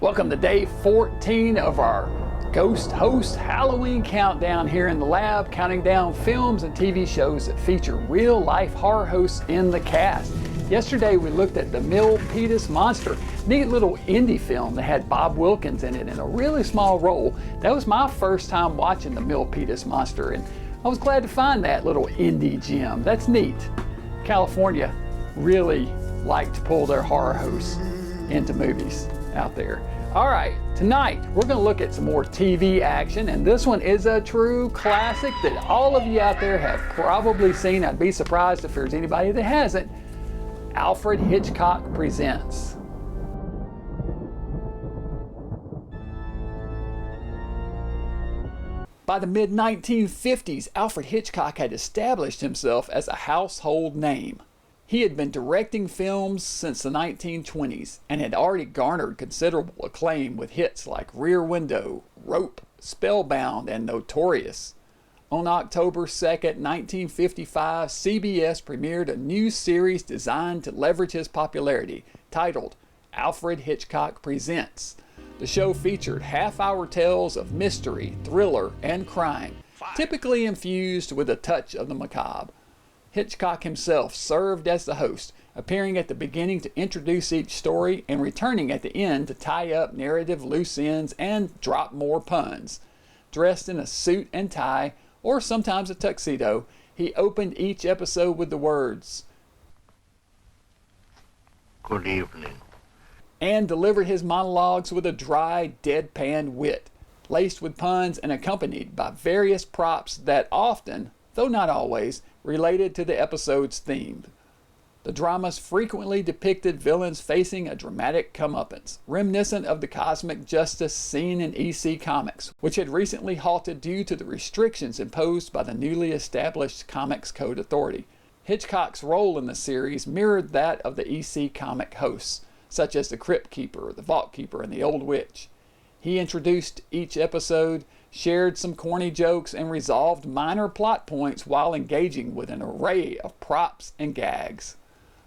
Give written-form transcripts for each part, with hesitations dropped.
Welcome to day 14 of our Ghost Host Halloween countdown here in the lab, counting down films and TV shows that feature real-life horror hosts in the cast. Yesterday we looked at The Milpitas Monster, neat little indie film that had Bob Wilkins in it in a really small role. That was my first time watching The Milpitas Monster, and I was glad to find that little indie gem. That's neat. California really like to pull their horror hosts into movies out there. All right, tonight we're going to look at some more TV action, and this one is a true classic that all of you out there have probably seen. I'd be surprised if there's anybody that hasn't. Alfred Hitchcock Presents. By the mid-1950s, Alfred Hitchcock had established himself as a household name. He had been directing films since the 1920s and had already garnered considerable acclaim with hits like Rear Window, Rope, Spellbound, and Notorious. On October 2nd, 1955, CBS premiered a new series designed to leverage his popularity, titled Alfred Hitchcock Presents. The show featured half-hour tales of mystery, thriller, and crime, typically infused with a touch of the macabre. Hitchcock himself served as the host, appearing at the beginning to introduce each story and returning at the end to tie up narrative loose ends and drop more puns. Dressed in a suit and tie, or sometimes a tuxedo, he opened each episode with the words, "Good evening," and delivered his monologues with a dry, deadpan wit, laced with puns and accompanied by various props that often, though not always, related to the episode's theme. The dramas frequently depicted villains facing a dramatic comeuppance, reminiscent of the cosmic justice seen in EC Comics, which had recently halted due to the restrictions imposed by the newly established Comics Code Authority. Hitchcock's role in the series mirrored that of the EC Comic hosts, such as the Crypt Keeper, the Vault Keeper, and the Old Witch. He introduced each episode, shared some corny jokes, and resolved minor plot points while engaging with an array of props and gags.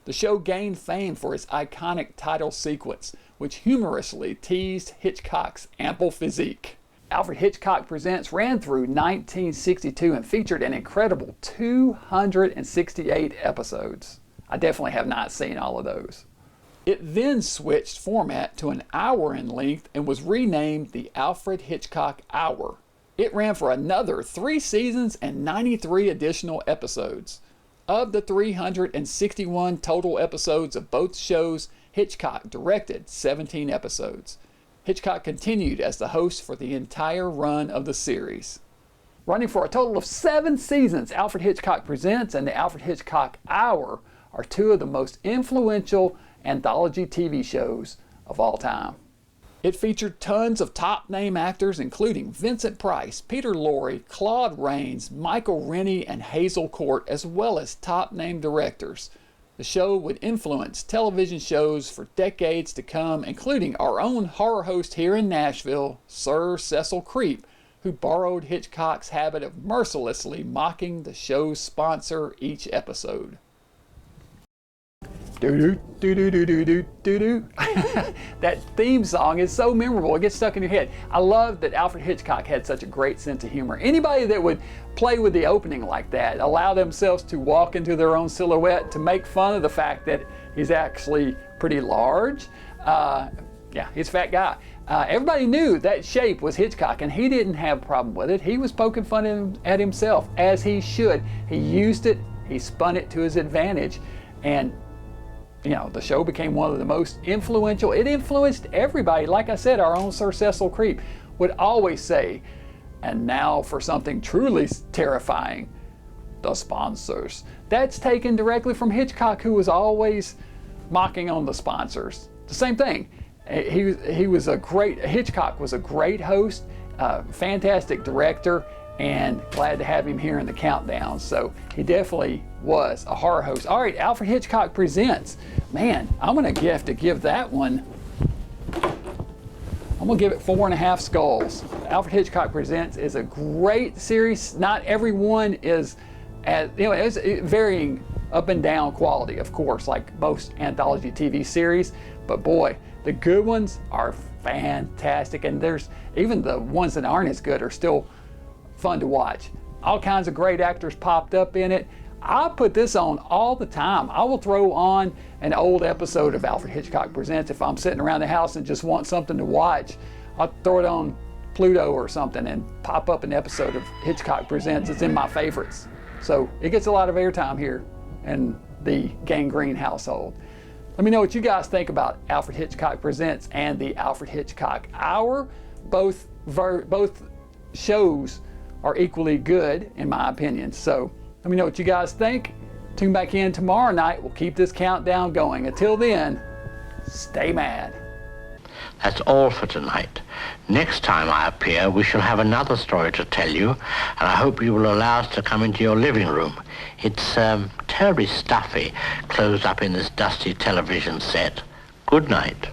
The show gained fame for its iconic title sequence, which humorously teased Hitchcock's ample physique. Alfred Hitchcock Presents ran through 1962 and featured an incredible 268 episodes. I definitely have not seen all of those. It then switched format to an hour in length and was renamed the Alfred Hitchcock Hour. It ran for another 3 seasons and 93 additional episodes. Of the 361 total episodes of both shows, Hitchcock directed 17 episodes. Hitchcock continued as the host for the entire run of the series. Running for a total of 7 seasons, Alfred Hitchcock Presents and the Alfred Hitchcock Hour are two of the most influential anthology TV shows of all time. It featured tons of top-name actors including Vincent Price, Peter Lorre, Claude Rains, Michael Rennie, and Hazel Court, as well as top-name directors. The show would influence television shows for decades to come, including our own horror host here in Nashville, Sir Cecil Creep, who borrowed Hitchcock's habit of mercilessly mocking the show's sponsor each episode. Do-do, do-do-do-do-do, do-do. That theme song is so memorable, it gets stuck in your head. I love that Alfred Hitchcock had such a great sense of humor. Anybody that would play with the opening like that, allow themselves to walk into their own silhouette, to make fun of the fact that he's actually pretty large. Yeah, he's a fat guy. Everybody knew that shape was Hitchcock, and he didn't have a problem with it. He was poking fun at himself, as he should. He used it, he spun it to his advantage, and you know, the show became one of the most influential. It influenced everybody. Like I said, our own Sir Cecil Creep would always say, and now for something truly terrifying, the sponsors. That's taken directly from Hitchcock, who was always mocking on the sponsors. The same thing. Hitchcock was a great host, fantastic director, and glad to have him here in the countdown. So he definitely was a horror host. All right, Alfred Hitchcock Presents. Man, I'm gonna have to give that one, I'm gonna give it 4.5 skulls. Alfred Hitchcock Presents is a great series. Not everyone is, it's varying up and down quality, of course, like most anthology TV series, but boy, the good ones are fantastic. And there's even the ones that aren't as good are still fun to watch. All kinds of great actors popped up in it. I put this on all the time. I will throw on an old episode of Alfred Hitchcock Presents if I'm sitting around the house and just want something to watch. I'll throw it on Pluto or something and pop up an episode of Hitchcock Presents. It's in my favorites. So it gets a lot of airtime here in the Gangrene household. Let me know what you guys think about Alfred Hitchcock Presents and the Alfred Hitchcock Hour. Both shows are equally good in my opinion. So let me know what you guys think. Tune back in tomorrow night. We'll keep this countdown going. Until then, stay mad. That's all for tonight. Next time I appear, we shall have another story to tell you, and I hope you will allow us to come into your living room. It's terribly stuffy, closed up in this dusty television set. Good night.